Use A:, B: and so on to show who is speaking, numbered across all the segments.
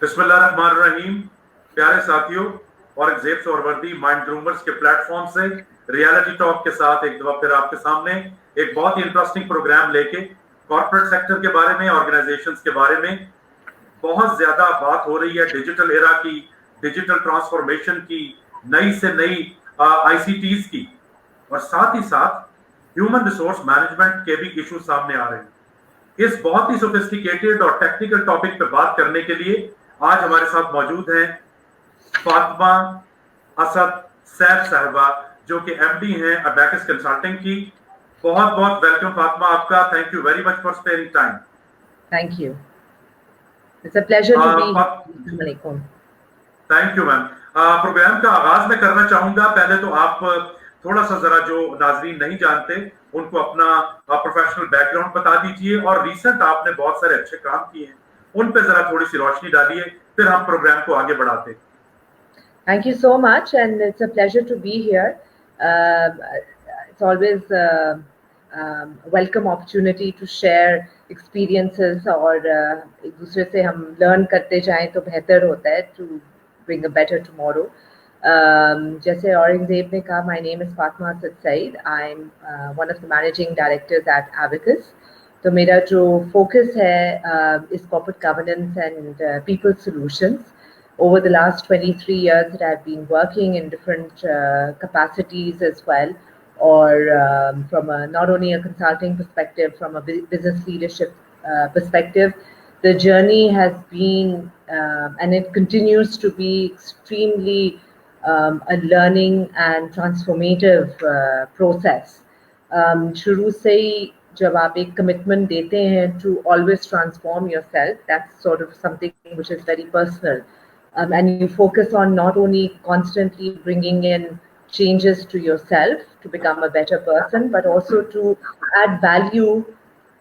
A: बिस्मिल्लाहिर्रहमानिर्रहीम। प्यारे साथियों, और एग्जेप्स और वर्दी माइंड ग्रूमर्स के प्लेटफॉर्म से रियलिटी टॉक के साथ एक दफा फिर आपके सामने एक बहुत ही इंटरेस्टिंग प्रोग्राम लेके कॉर्पोरेट सेक्टर के बारे में, ऑर्गेनाइजेशंस के बारे में बहुत ज्यादा बात हो रही है। डिजिटल एरा की, डिजिटल ट्रांसफॉर्मेशन की, नई से नई आईसीटीज की, और साथ ही साथ ह्यूमन रिसोर्स मैनेजमेंट के भी इशू सामने आ रहे हैं। इस बहुत ही सोफिस्टिकेटेड और टेक्निकल टॉपिक पे बात करने के लिए आज हमारे साथ मौजूद हैं फातिमा असद सैफ साहिबा, जो कि एमडी हैं अबैकस कंसल्टिंग की। बहुत बहुत वेलकम फातिमा आपका। Thank you very much for sparing time.
B: Thank you, it's a pleasure to be here.
A: Thank you ma'am. Programme का आगाज मैं करना चाहूंगा। पहले तो आप थोड़ा सा जरा जो नाजरीन नहीं जानते उनको अपना प्रोफेशनल बैकग्राउंड बता दीजिए, और रिसेंट आपने बहुत सारे अच्छे काम किए हैं उन पे जरा थोड़ी सी रोशनी डालिए, फिर हम प्रोग्राम को आगे बढ़ाते हैं।
B: Thank you so much, and it's a pleasure to be here. It's always a welcome opportunity to share experiences, और एक दूसरे से हम learn करते जाएं तो बेहतर होता है, to bring a better tomorrow. जैसे औरंगजेब ने कहा, my name is Fatima Asad Saeed. I'm one of the managing directors at abacus. तो मेरा जो focus है is corporate governance and people solutions. Over the last 23 years that I've been working in different capacities as well, or from not only a consulting perspective, from a business leadership perspective, the journey has been and it continues to be extremely a learning and transformative process. शुरू से ही जब आप एक commitment देते हैं to always transform yourself, that's sort of something which is very personal. And you focus on not only constantly bringing in changes to yourself to become a better person, but also to add value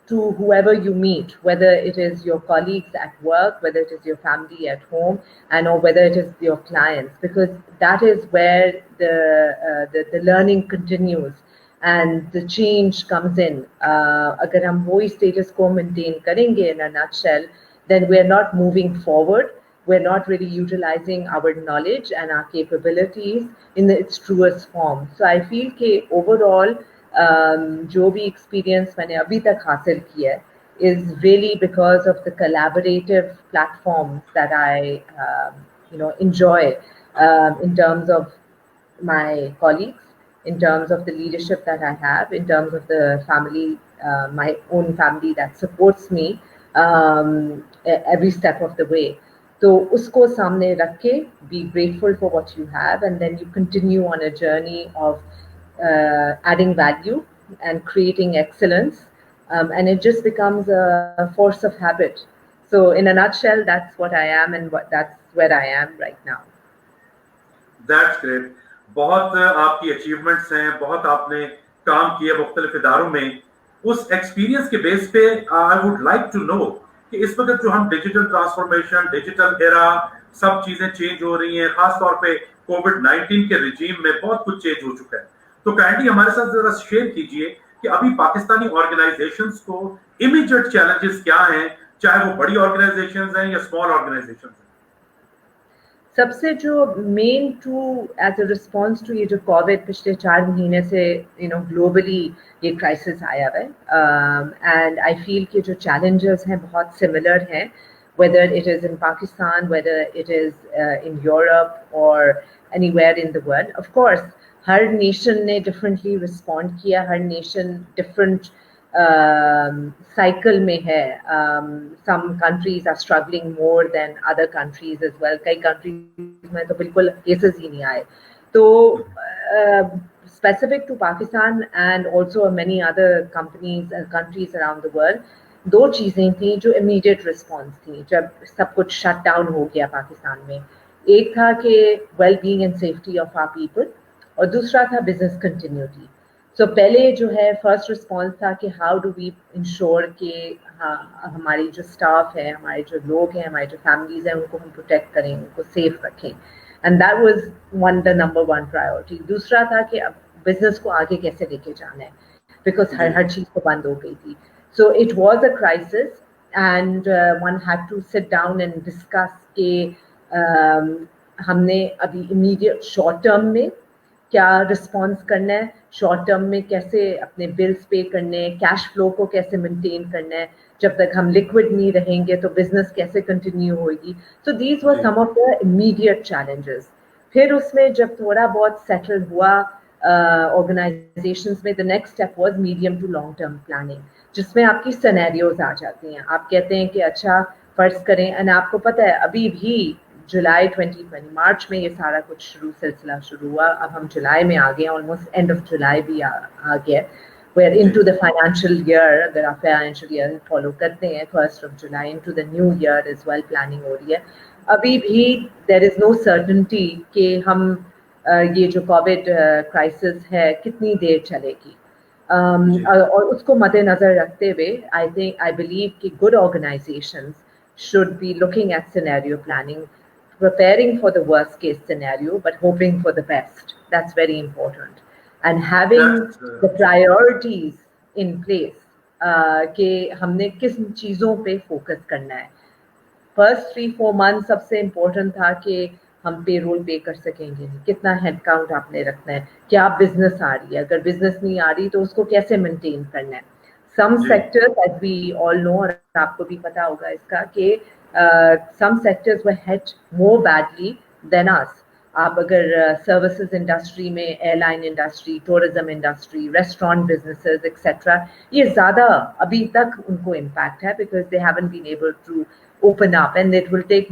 B: to whoever you meet, whether it is your colleagues at work, whether it is your family at home, and or whether it is your clients, because that is where the learning continues and the change comes in. Agar hum wohi status quo maintain karenge in a nutshell, then we are not moving forward. We're not really utilizing our knowledge and our capabilities in its truest form. So I feel that overall, जो भी experience मैंने अभी तक हासिल किया है is really because of the collaborative platforms that I enjoy in terms of my colleagues, in terms of the leadership that I have, in terms of the family, my own family that supports me every step of the way. तो उसको सामने रख के be grateful for what you have, and then you continue on a journey of adding value and creating excellence, and it just becomes a force of habit. So in a nutshell, that's what I am, and that's where I am right now.
A: That's great. बहुत आपकी achievements हैं, बहुत आपने काम किया मुख्तलिफ इदारों में। उस एक्सपीरियंस के बेस पे I would like to know कि इस वक्त जो हम डिजिटल ट्रांसफॉर्मेशन, डिजिटल एरा, सब चीजें चेंज हो रही हैं, खासतौर पे कोविड-19 के रिजीम में बहुत कुछ चेंज हो चुका है। तो काइंडली हमारे साथ जरा शेयर कीजिए कि अभी पाकिस्तानी ऑर्गेनाइजेशंस को इमीडिएट चैलेंजेस क्या हैं, चाहे वो बड़ी ऑर्गेनाइजेशंस हैं या स्मॉल ऑर्गेनाइजेशंस हैं।
B: सबसे जो main two as a response to ये जो कोविड पिछले 4 महीने से ग्लोबली ये क्राइसिस आया है, एंड आई फील कि जो चैलेंजेस हैं बहुत सिमिलर हैं, whether it is in Pakistan, whether it is in Europe और anywhere in the world. Of course हर नेशन ने डिफरेंटली रिस्पॉन्ड किया, हर नेशन डिफरेंट cycle में है. Some countries are struggling more than other countries as well. कई countries में तो बिल्कुल cases ही नहीं आए. तो specific to Pakistan and also many other companies and countries around the world, दो चीज़ें थी जो immediate response थी जब सब कुछ shut down हो गया पाकिस्तान में. एक था कि well-being and safety of our people और दूसरा था business continuity. So पहले जो है फर्स्ट रिस्पॉन्स था कि हाउ डू वी इंश्योर कि हमारी जो स्टाफ है, हमारे जो लोग हैं, हमारी जो फैमिलीज हैं, उनको हम प्रोटेक्ट करें, उनको सेफ रखें, and that was the number 1 priority. दूसरा था कि अब बिजनेस को आगे कैसे लेके जाना है, बिकॉज हर चीज़ तो बंद हो गई थी. So it was a crisis. and one had to sit down and discuss कि हमने अभी immediate short term में क्या रिस्पॉन्स करना है, शॉर्ट टर्म में कैसे अपने बिल्स पे करने हैं, कैश फ्लो को कैसे मेंटेन करना है, जब तक हम लिक्विड नहीं रहेंगे तो बिजनेस कैसे कंटिन्यू होगी. So these were some of the immediate challenges. फिर उसमें जब थोड़ा बहुत सेटल हुआ ऑर्गेनाइजेशंस में, the next step was medium to long term planning, जिसमें आपकी सिनेरियोज आ जाती हैं. आप कहते हैं कि अच्छा फर्ज करें, एंड आपको पता है अभी भी जुलाई 2020 मार्च में ये सारा कुछ सिलसिला शुरू हुआ. अब हम जुलाई में आ गए, ऑलमोस्ट एंड ऑफ जुलाई भी आ गया. We are into the financial year. अगर आप फाइनेंशियल ईयर फॉलो करते हैं, 1 July into the new year is well planning हो रही है. अभी भी देयर इज नो सर्टेनिटी कि हम ये जो कोविड क्राइसिस है कितनी देर चलेगी. और उसको मद्देनजर रखते हुए आई बिलीव कि good organisations should be looking at scenario planning, preparing for the worst case scenario but hoping for the best. That's very important, and having the priorities in place कि हमने किस चीज़ों पे फोकस करना है. First 3-4 month सबसे important था कि हम पेरोल पे कर सकेंगे नहीं, कितना हेड काउंट आपने रखना है, क्या बिजनेस आ रही है, अगर बिजनेस नहीं आ रही तो उसको कैसे मेंटेन करना है. Some sectors as we all know, और आपको भी पता होगा इसका कि some sectors were hit more badly than us. आप अगर सर्विसेज इंडस्ट्री में, airline industry, tourism industry, restaurant businesses etcetera, ये ज़्यादा अभी तक उनको इम्पैक्ट है because they haven't been able to open up, and it will take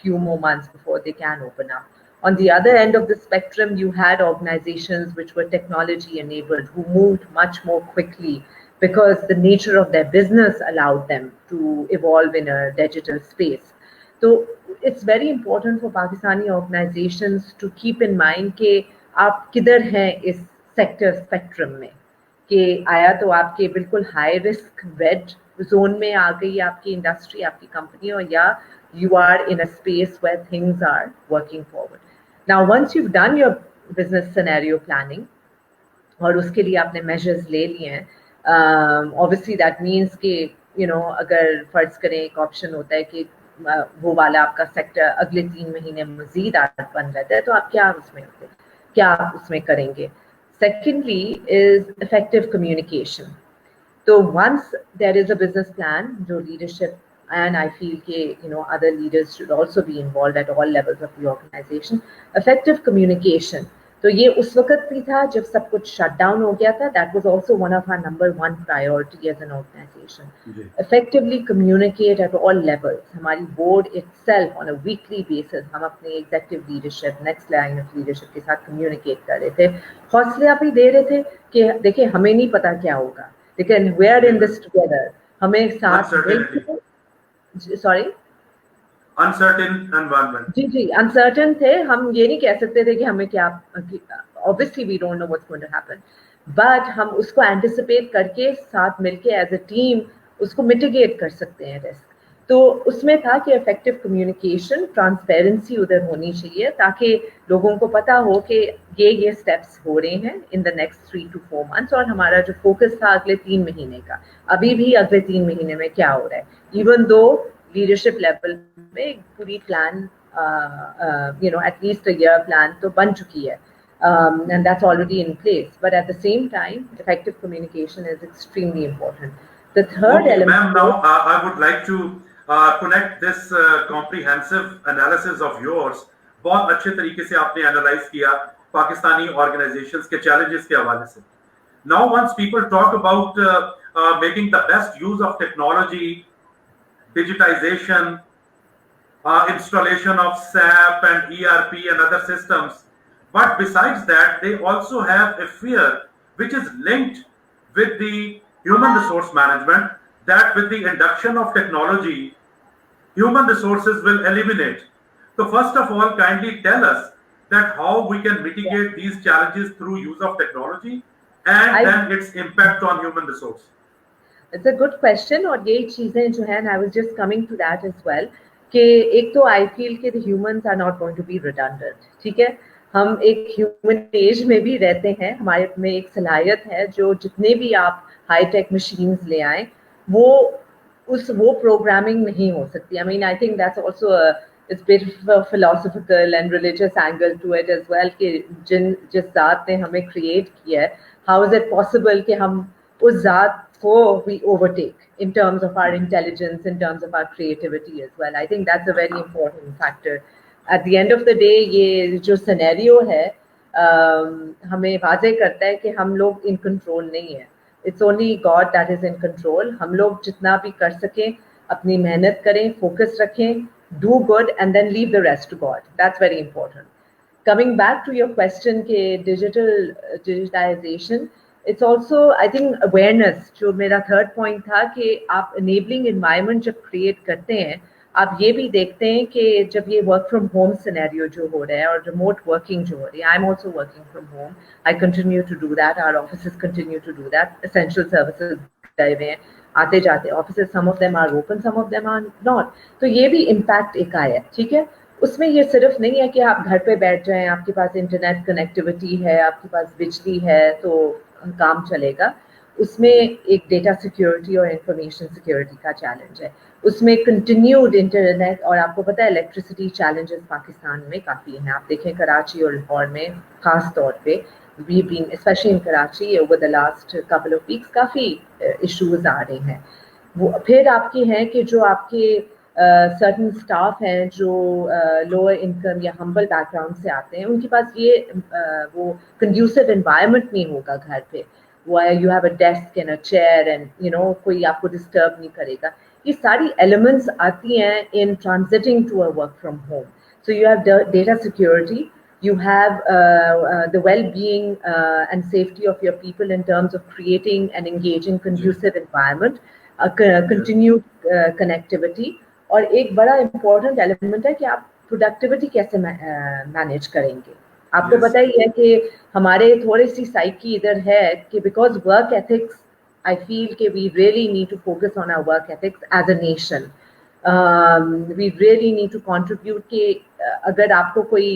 B: few more months before they can open up. On the other end of the spectrum, you had organizations which were technology enabled, who moved much more quickly because the nature of their business allowed them to evolve in a digital space. So it's very important for Pakistani organizations to keep in mind कि आप किधर हैं इस sector spectrum में, कि आया तो आपके बिल्कुल हाई रिस्क रेड जोन में आ गई आपकी इंडस्ट्री, आपकी कंपनी, और या you are in a space where things are working forward. Now once you've done your business scenario planning और उसके लिए आपने measures ले लिए हैं, obviously that means कि अगर फर्ज करें एक ऑप्शन होता है कि वो वाला आपका सेक्टर अगले 3 महीने मजीद बंद रहता है, तो आप क्या उसमें करेंगे. Secondly is effective communication. तो once there is a business plan, जो लीडरशिप and I feel कि other leaders should also be involved at all levels of the organization. Effective communication, तो ये उस वक्त भी था जब सब कुछ शट डाउन हो गया था. That was also one of our number 1 priority as an organization. Effectively communicate at all levels. हमारी board itself on a weekly basis हम अपने executive leadership, next line of leadership के साथ communicate कर रहे थे, हौसला भी दे रहे थे कि देखिए हमें नहीं पता क्या होगा, लेकिन we are in this together. हमें साथ मिलकर, सॉरी,
A: अनसर्टेन एनवायरनमेंट,
B: जी अनसर्टेन थे. हम ये नहीं कह सकते थे कि हमें क्या, obviously we don't know what's going to happen, but हम उसको एंटिसिपेट करके साथ मिलके एज अ टीम उसको मिटिगेट कर सकते हैं रिस्क. तो उसमें था कि इफेक्टिव कम्युनिकेशन, ट्रांसपेरेंसी उधर होनी चाहिए ताकि लोगों को पता हो कि ये स्टेप्स हो रहे हैं in the next 3 to 4 months. और हमारा जो फोकस था अगले 3 महीने का, अभी भी अगले 3 महीने में क्या हो रहा है, इवन दो लीडरशिप लेवल में पूरी plan at least a year plan तो बन चुकी है, and that's already in place, but at the same time effective communication is extremely important. The third element,
A: ma'am, now I would like to connect this comprehensive analysis of yours. बहुत अच्छे तरीके से आपने analyse किया Pakistani organisations के challenges के हवाले से. Now once people talk about making the best use of technology, digitization, installation of SAP and ERP and other systems, but besides that they also have a fear which is linked with the human resource management, that with the induction of technology human resources will eliminate. So first of all, kindly tell us that how we can mitigate these challenges through use of technology and then its impact on human resource.
B: It's a good question. और ये चीजें जो है, I was just coming to that as well, कि एक तो I feel कि the humans are not going to be redundant. ठीक है, हम एक ह्यूमन एज में भी रहते हैं, हमारे में एक सलाहियत है जो जितने भी आप हाई टेक मशीन्स ले आए वो वो प्रोग्रामिंग नहीं हो सकती. I mean, I think that's also it's bit of a philosophical and religious angle to it as well कि जिस ज़ात ने हमें create किया है, how is it possible कि हम उस ज़ात को we overtake in terms of our intelligence, in terms of our creativity as well. I think that's a very important factor. At the end of the day, ये जो scenario है हमें वाज़े करता है कि हम लोग in control नहीं है. It's only God that is in control. हम लोग जितना भी कर सकें अपनी मेहनत करें, फोकस रखें, do good and then leave the rest to God. That's very important. Coming back to your question के digitization, it's also I think awareness. जो मेरा third point था कि आप enabling environment जब create करते हैं, आप ये भी देखते हैं कि जब ये वर्क फ्रॉम होम सिनेरियो जो हो रहा है और रिमोट वर्किंग जो हो रही है, I am also working from home, I continue to do that, our offices continue to do that, essential services गए हुए हैं, आते जाते offices, some of them are open, some of them are not. तो ये भी इम्पैक्ट एक आया है, ठीक है. उसमें ये सिर्फ नहीं है कि आप घर पे बैठ जाएं, आपके पास इंटरनेट कनेक्टिविटी है, आपके पास बिजली है तो काम चलेगा. उसमें एक डेटा सिक्योरिटी और इंफॉर्मेशन सिक्योरिटी का चैलेंज है. उसमें कंटिन्यूड इंटरनेट, और आपको पता है इलेक्ट्रिसिटी चैलेंजेस पाकिस्तान में काफ़ी हैं. आप देखें कराची और लाहौर में ख़ास तौर पे, we been specially in Karachi over the last couple of weeks काफ़ी इश्यूज आ रहे हैं. वो फिर आपके हैं कि जो आपके सर्टन स्टाफ हैं जो लोअर इनकम या हम्बल बैकग्राउंड से आते हैं, उनके पास ये वो कंड्यूसिव एनवायरनमेंट नहीं होगा घर पे. वो you have a desk and a chair and you know कोई आपको डिस्टर्ब नहीं करेगा. ये सारी एलिमेंट्स आती हैं in transiting to a work from home. So you have data security, you have the well-being and safety of your people in terms of creating an engaging, conducive environment, continued connectivity. और एक बड़ा important element है कि आप productivity कैसे manage करेंगे. आपको पता ही है कि हमारे थोड़ी सी साइकी इधर है कि because work ethics, I feel कि we really need to focus on our work ethics as a nation. We really need to contribute कि अगर आपको कोई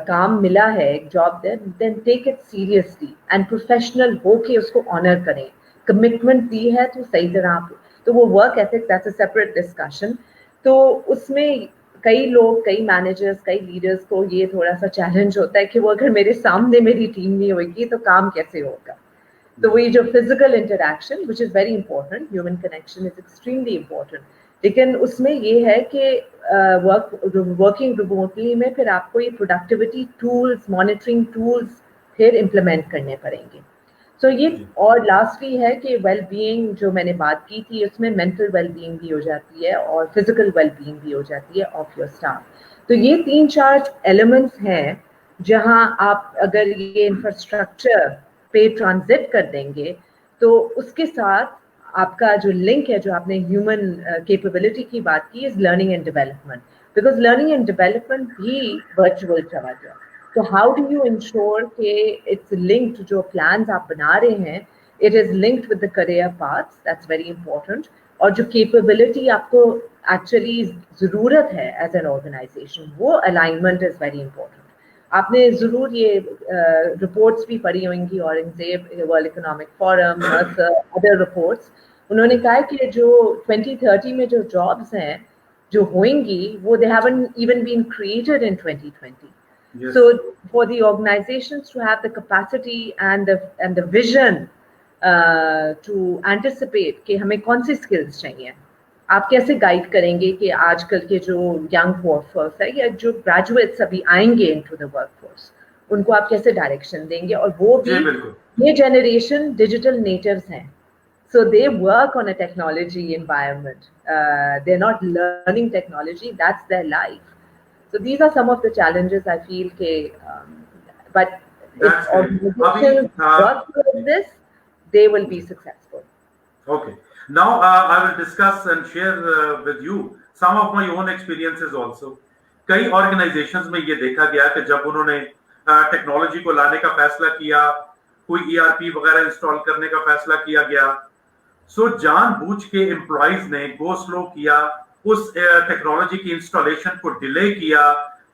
B: काम मिला है, एक job, then take it seriously and professional हो के उसको ऑनर करें. कमिटमेंट दी है तो सही तरह आप, तो वो work ethic that's a separate discussion. तो उसमें कई लोग, कई मैनेजर्स, कई लीडर्स को ये थोड़ा सा चैलेंज होता है कि वो अगर मेरे सामने मेरी टीम नहीं होगी तो काम कैसे होगा. तो वही जो physical interaction which is very important, human connection is extremely important, लेकिन उसमें ये है कि वर्किंग रिमोटली में फिर आपको ये प्रोडक्टिविटी टूल्स, मॉनिटरिंग टूल्स फिर इम्प्लीमेंट करने पड़ेंगे. सो ये, और लास्टली है कि वेल-बीइंग जो मैंने बात की थी, उसमें मेंटल वेल-बीइंग भी हो जाती है और फिजिकल वेल-बीइंग भी हो जाती है ऑफ योर स्टाफ. तो ये 3-4 एलिमेंट्स हैं जहां आप अगर ये इंफ्रास्ट्रक्चर पे ट्रांजिट कर देंगे तो उसके साथ आपका जो लिंक है, जो आपने ह्यूमन कैपेबिलिटी की बात की, is learning and development, because learning and development भी वर्चुअल चला गया. तो हाउ डू यू इंश्योर कि इट्स लिंक्ड, जो प्लान्स आप बना रहे हैं, it is linked with the career paths, that's very important. और जो कैपेबिलिटी आपको एक्चुअली ज़रूरत है एज एन ऑर्गेनाइजेशन, वो अलाइनमेंट इज़ वेरी इंपॉर्टेंट. आपने ज़रूर ये रिपोर्ट्स भी पढ़ी होंगी, Aurangzeb, world economic forum, other reports. उन्होंने कहा कि जो 2030 में जो जॉब्स हैं जो होंगी, वो they haven't even been created in 2020. Yes. So for the organizations to have the capacity and the vision to anticipate कि हमें कौन सी skills चाहिए, आप कैसे गाइड करेंगे कि आजकल के जो यंग वर्कफोर्स है या जो ग्रेजुएट्स अभी आएंगे इनटू द वर्कफोर्स, उनको आप कैसे डायरेक्शन देंगे. और वो भी ये जनरेशन डिजिटल नेटिव्स हैं, so they work on a technology environment, they're not learning technology, that's their life. So these are some of the challenges I feel ke, but if organizations work with this, they will be successful.
A: Okay. Now I will discuss and share with you some of my own experiences also. कई organizations में ये देखा गया कि जब उन्होंने technology को लाने का फैसला किया, कोई ERP वगैरह इंस्टॉल करने का फैसला किया गया, सो जानबूझ के एम्प्लॉइज ने गो स्लो किया, उस टेक्नोलॉजी की इंस्टॉलेशन को डिले किया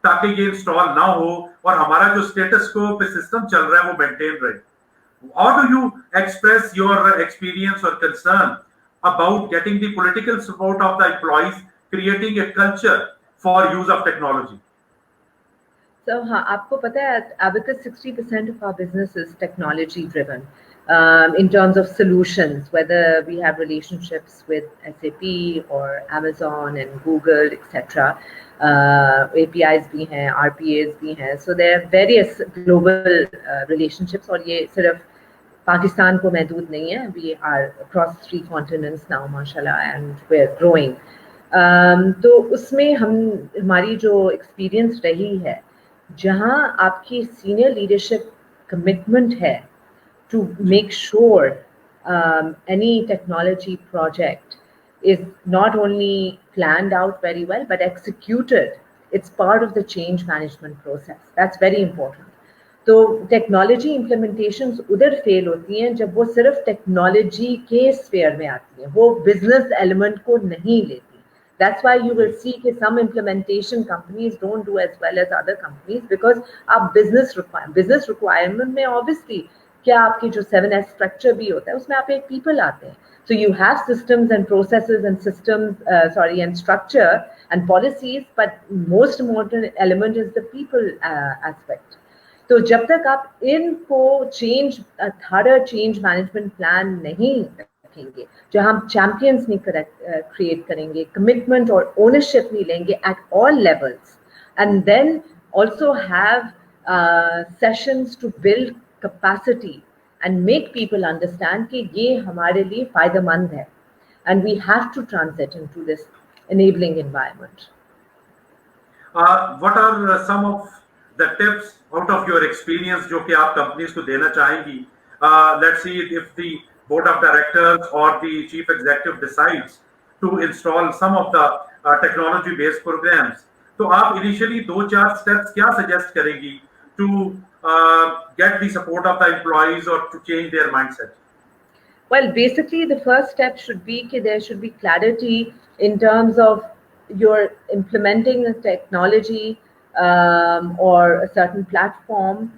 A: ताकि ये इंस्टॉल ना हो और हमारा जो स्टेटस को पे सिस्टम चल रहा है वो मेंटेन रहे. How do you express your experience or concern about getting the political support of the employees, creating a culture for use of technology?
B: So हाँ, आपको पता है abacus 60% of our business is technology driven in terms of solutions, whether we have relationships with SAP or Amazon and Google, etc. APIs भी हैं, RPAs भी हैं. So there are various global relationships और ये सिर्फ पाकिस्तान को महदूद नहीं है. We are across 3 continents now, माशाल्लाह, and we're growing. तो उसमें हमारी जो एक्सपीरियंस रही है, जहाँ आपकी सीनियर लीडरशिप कमिटमेंट है to make sure any technology project is not only planned out very well but executed. It's part of the change management process. That's very important. तो टेक्नोलॉजी इम्प्लीमेंटेशंस उधर fail होती हैं जब वो सिर्फ technology के sphere में आती हैं, वो बिजनेस एलिमेंट को नहीं लेती. That's why you will see that some implementation companies don't do as well as other companies because आप business requirement में obviously क्या आपकी जो 7S structure भी होता है उसमें आप एक people आते हैं. So you have systems and processes and and structure and policies, but most important element is the people aspect. तो जब तक आप इनको thorough change management plan नहीं रखेंगे, जो हम champions नहीं create करेंगे, commitment और ownership नहीं लेंगे at all levels, and then also have sessions to build capacity and make people understand कि ये हमारे लिए फायदेमंद है, and we have to transit into this enabling environment.
A: What are some of the tips out of your experience जो कि आप companies को देना चाहेंगी? Let's see if the board of directors or the chief executive decides to install some of the technology based programs. तो आप initially 2-4 steps क्या suggest करेंगी to get the support of the employees or to change their mindset?
B: Well, basically the first step should be that there should be clarity in terms of you're implementing a technology or a certain platform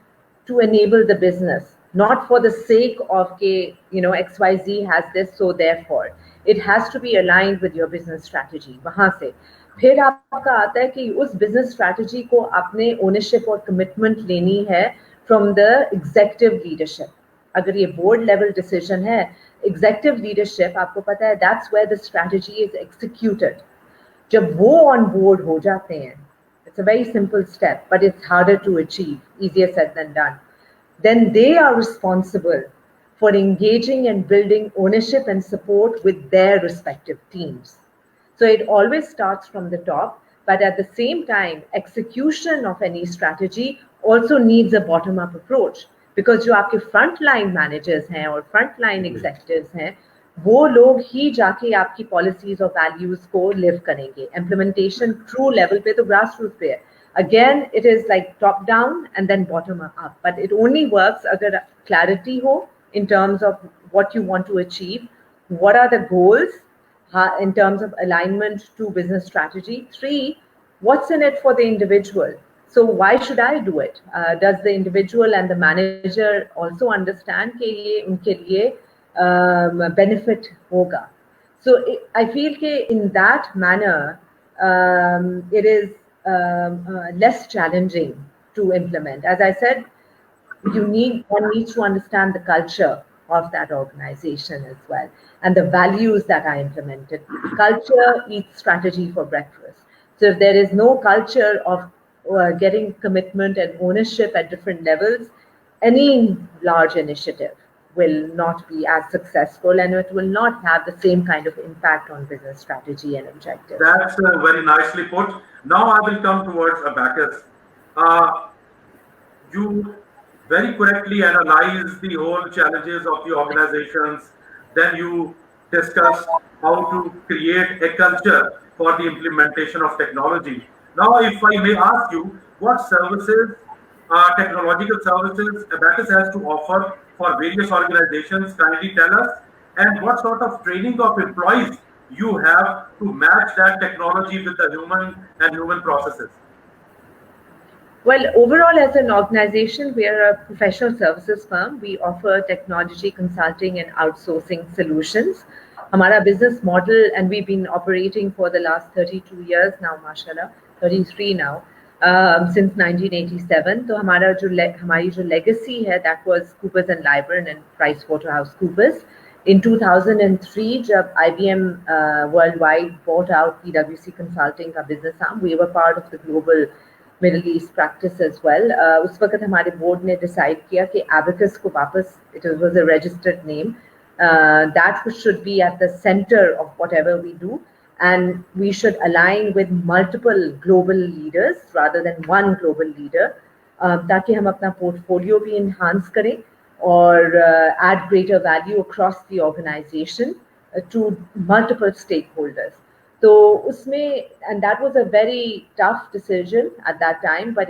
B: to enable the business, not for the sake of XYZ has this, so therefore it has to be aligned with your business strategy. वहाँ से फिर आपका आता है कि उस business strategy को आपने ownership और commitment लेनी है from the executive leadership. अगर ये board level decision है, executive leadership आपको पता है that's where the strategy is executed. जब वो on board हो जाते हैं, it's a very simple step, but it's harder to achieve, easier said than done. Then they are responsible for engaging and building ownership and support with their respective teams. So it always starts from the top, but at the same time, execution of any strategy also needs a bottom-up approach, because जो आपके frontline managers हैं और frontline executives हैं, वो लोग ही जाके आपकी policies और values को live करेंगे. Implementation true level पे तो grassroots पे है. Again, it is like top down and then bottom up, but it only works अगर clarity हो in terms of what you want to achieve, what are the goals in terms of alignment to business strategy. 3, what's in it for the individual? So why should I do it? Does the individual and the manager also understand कि ये उनके लिए benefit होगा? So I feel कि in that manner, it is less challenging to implement. As I said, one needs to understand the culture of that organization as well, and the values that are implemented. Culture eats strategy for breakfast. So if there is no culture of getting commitment and ownership at different levels, any large initiative will not be as successful, and it will not have the same kind of impact on business strategy and objectives.
A: That's very nicely put. Now I will come towards abacus. You very correctly analyze the whole challenges of the organizations. Then you discuss how to create a culture for the implementation of technology. Now, if I may ask you, what services, technological services abacus has to offer for various organizations, kindly tell us, and what sort of training of employees you have to match that technology with the human processes.
B: Well, overall, as an organization, we are a professional services firm. We offer technology consulting and outsourcing solutions. हमारा business model, and we've been operating for the last 32 years now, mashallah, 33 now, since 1987. तो हमारी जो legacy है, that was Coopers and Lybrand and PricewaterhouseCoopers. In 2003, जब IBM worldwide bought out PwC Consulting का business arm, we were part of the global Middle East practice as well. उस वक्त हमारे board ने decide किया कि abacus को वापस, it was a registered name, that should be at the center of whatever we do, and we should align with multiple global leaders rather than one global leader, ताकि हम अपना portfolio भी enhance करें और add greater value across the organization to multiple stakeholders. So usme, and that was a very tough decision at that time, but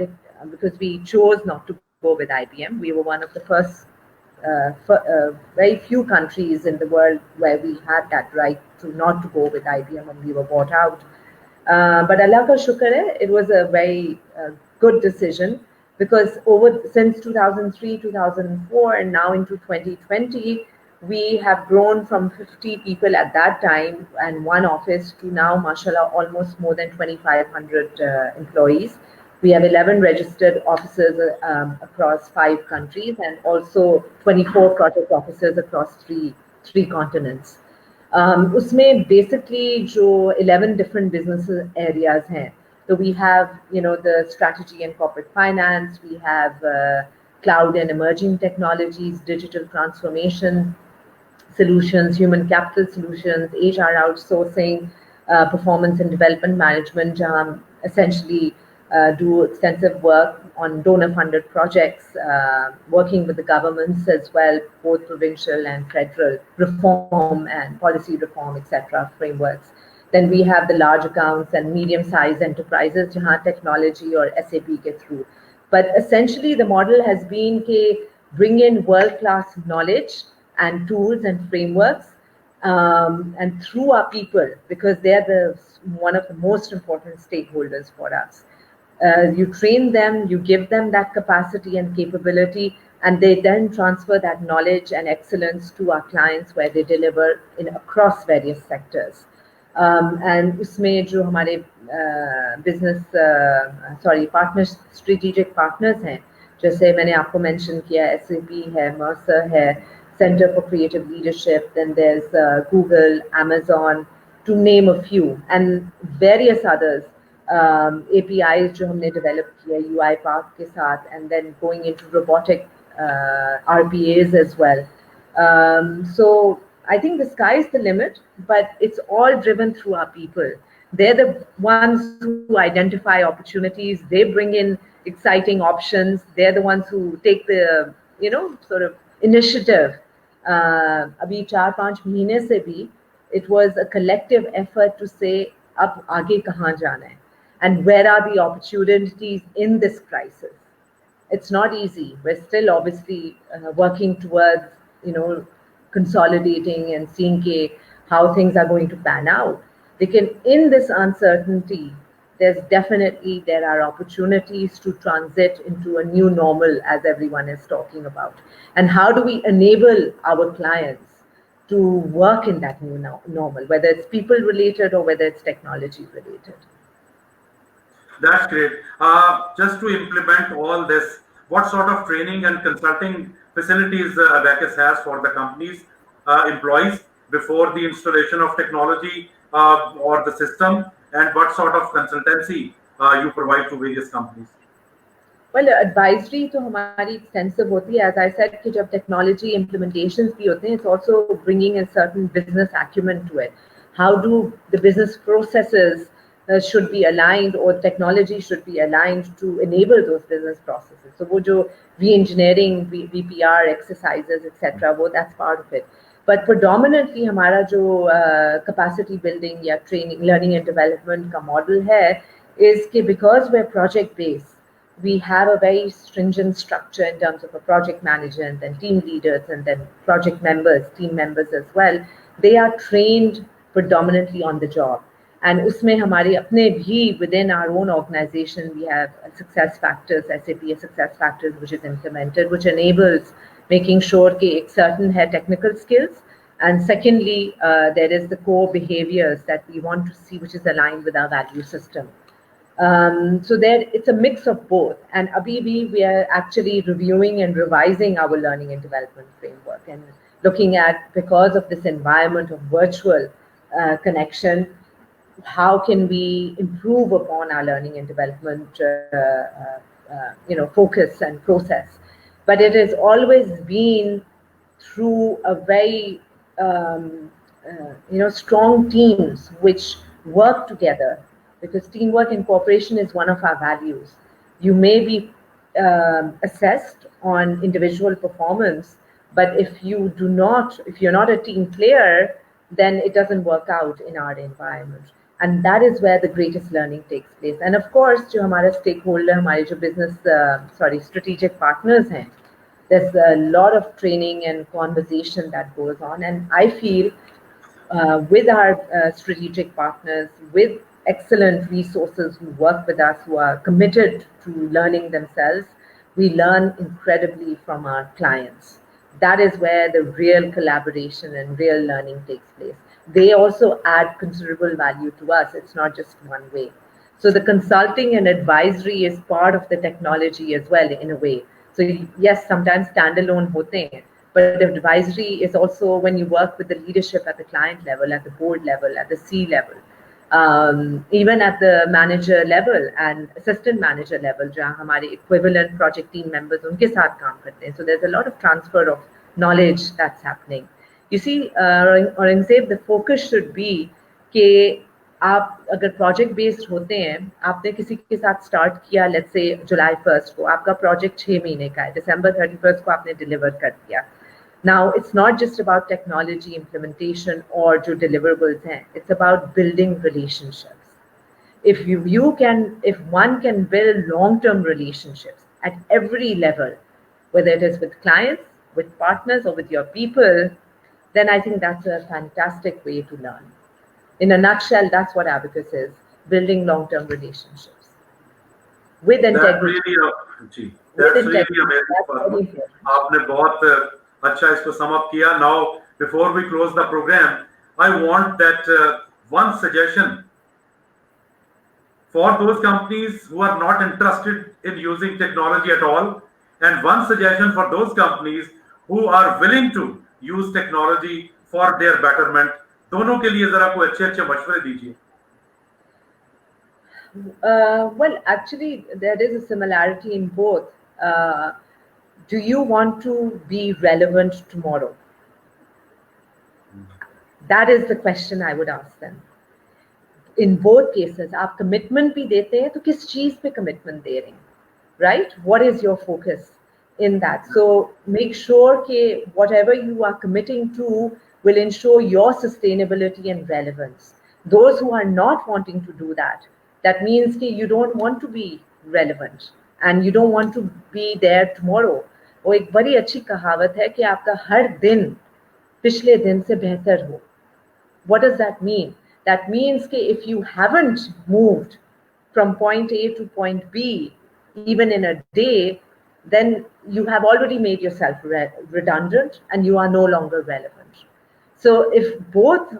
B: because we chose not to go with IBM, we were one of the first, very few countries in the world where we had that right to not to go with IBM when we were bought out. But Allah ka shukr hai, it was a very good decision, because since 2003, 2004, and now into 2020, we have grown from 50 people at that time and one office to now, mashallah, almost more than 2,500 employees. We have 11 registered offices across 5 countries, and also 24 project officers across three continents. Usme basically jo 11 different business areas hain. So we have, the strategy and corporate finance, we have cloud and emerging technologies, digital transformation solutions, human capital solutions, HR outsourcing, performance and development management, jahan essentially do extensive work on donor-funded projects, working with the governments as well, both provincial and federal reform and policy reform, etc. frameworks. Then we have the large accounts and medium-sized enterprises, jahan technology or SAP get through. But essentially, the model has been to bring in world-class knowledge and tools and frameworks, and through our people, because they're one of the most important stakeholders for us. You train them, you give them that capacity and capability, and they then transfer that knowledge and excellence to our clients, where they deliver across various sectors. And उसमें जो हमारे partners, strategic partners हैं, जैसे मैंने आपको mention किया, SAP है, Mercer है, Center for Creative Leadership, then there's Google, Amazon, to name a few, and various others. APIs जो हमने develop किया UiPath के साथ, and then going into robotic RPAs as well. So I think the sky is the limit, but it's all driven through our people. They're the ones who identify opportunities. They bring in exciting options. They're the ones who take the, sort of initiative. Abhi 4-5 महीने से भी, it was a collective effort to say, अब आगे कहाँ जाना है, and where are the opportunities in this crisis. It's not easy. We're still obviously working towards, consolidating and seeing how things are going to pan out. In this uncertainty, there are opportunities to transit into a new normal, as everyone is talking about. And how do we enable our clients to work in that new normal, whether it's people related or whether it's technology related?
A: That's great. Just to implement all this, what sort of training and consulting facilities Abacus has for the company's employees before the installation of technology or the system, and what sort of consultancy you provide to various companies?
B: Well, advisory तो हमारी extensive होती है. As I said, कि जब technology implementations भी होते हैं, it's also bringing a certain business acumen to it. How do the business processes should be aligned, or technology should be aligned to enable those business processes. So वो जो re-engineering, VPR exercises, etc., that's part of it. But predominantly हमारा जो capacity building या training, learning and development का model है, is कि because we're project based, we have a very stringent structure in terms of a project manager and then team leaders and then project members, team members as well. They are trained predominantly on the job. And उसमें हमारे अपने भी within our own organization, we have success factors, SAP success factors, which is implemented, which enables making sure कि एक certain है technical skills, And secondly, there is the core behaviors that we want to see, which is aligned with our value system. So there, it's a mix of both. And Abhi, we are actually reviewing and revising our learning and development framework and looking at, because of this environment of virtual connection, how can we improve upon our learning and development, focus and process. But it has always been through a very strong teams which work together, because teamwork and cooperation is one of our values. You may be assessed on individual performance, but if you're not a team player, then it doesn't work out in our environment. And that is where the greatest learning takes place. And of course, जो हमारे stakeholder, हमारे जो business strategic partners हैं, there's a lot of training and conversation that goes on. And I feel with our strategic partners, with excellent resources who work with us, who are committed to learning themselves, we learn incredibly from our clients. That is where the real collaboration and real learning takes place. They also add considerable value to us. It's not just one way. So the consulting and advisory is part of the technology as well, in a way. So yes, sometimes standalone hote hain, but advisory is also when you work with the leadership at the client level, at the board level, at the C level, even at the manager level and assistant manager level, जहाँ हमारे equivalent project team members उनके साथ काम करते हैं. So there's a lot of transfer of knowledge that's happening. You see, Aurangzeb, the focus should be कि आप अगर प्रोजेक्ट बेस्ड होते हैं, आपने किसी के साथ स्टार्ट किया, लेट्स से जुलाई 1 को, आपका प्रोजेक्ट 6 महीने का है, दिसंबर 31 को आपने डिलीवर कर दिया. Now, it's not just about technology implementation or जो deliverables हैं, it's about building relationships. If one can build long-term relationships at every level, whether it is with clients, with partners, or with your people, then I think that's a fantastic way to learn. In a nutshell, that's what abacus is: building long-term relationships with integrity.
A: That's really amazing. आपने बहुत अच्छा इसको sum up किया. Now, before we close the program, I want that one suggestion for those companies who are not interested in using technology at all, and one suggestion for those companies who are willing to use technology for their betterment. दोनों के लिए जरा कोई अच्छे मशवरे दीजिए.
B: Well, actually, there is a similarity in both. Do you want to be relevant tomorrow? That is the question I would ask them. In both cases, आप commitment भी देते हैं, तो किस चीज पे commitment दे रहे हैं, right? What is your focus in that? So make sure कि whatever you are committing to will ensure your sustainability and relevance. Those who are not wanting to do that, that means that you don't want to be relevant and you don't want to be there tomorrow. वो एक बड़ी अच्छी कहावत है कि आपका हर दिन पिछले दिन से बेहतर हो. What does that mean? That means that if you haven't moved from point A to point B, even in a day, then you have already made yourself redundant and you are no longer relevant. So if both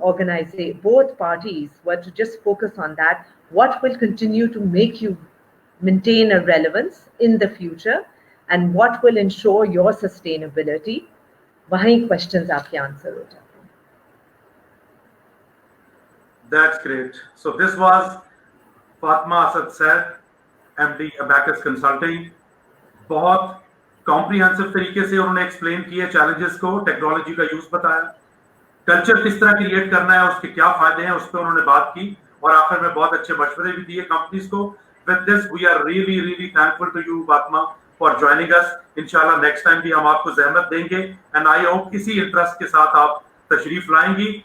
B: parties were to just focus on that, what will continue to make you maintain a relevance in the future and what will ensure your sustainability, वहीं questions आपके answer हो जाते हैं.
A: That's great. So this was Fatima Asad Said, MD Abacus Consulting. बहुत comprehensive तरीके से उन्होंने explain किए चैलेंजेस को, टेक्नोलॉजी का यूज बताया, कल्चर किस तरह क्रिएट करना है, उसके क्या फायदे हैं, उस पर उन्होंने बात की और आखिर में बहुत अच्छे मशवरे भी दिए कंपनीज को. With this, we are really thankful to you, Fatima, for joining us. इंशाल्लाह नेक्स्ट टाइम भी हम आपको जहमत देंगे and I hope इसी इंटरेस्ट के साथ आप तशरीफ लाएंगी.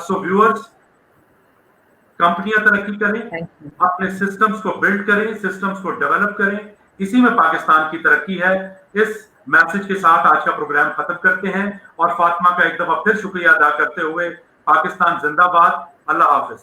A: So viewers, कंपनियां तरक्की करें, अपने सिस्टम्स को बिल्ड करें, सिस्टम्स को डेवलप करें, इसी में पाकिस्तान की तरक्की है. इस मैसेज के साथ आज का प्रोग्राम खत्म करते हैं और फातिमा का एक दफा फिर शुक्रिया अदा करते हुए पाकिस्तान जिंदाबाद. अल्लाह हाफिज.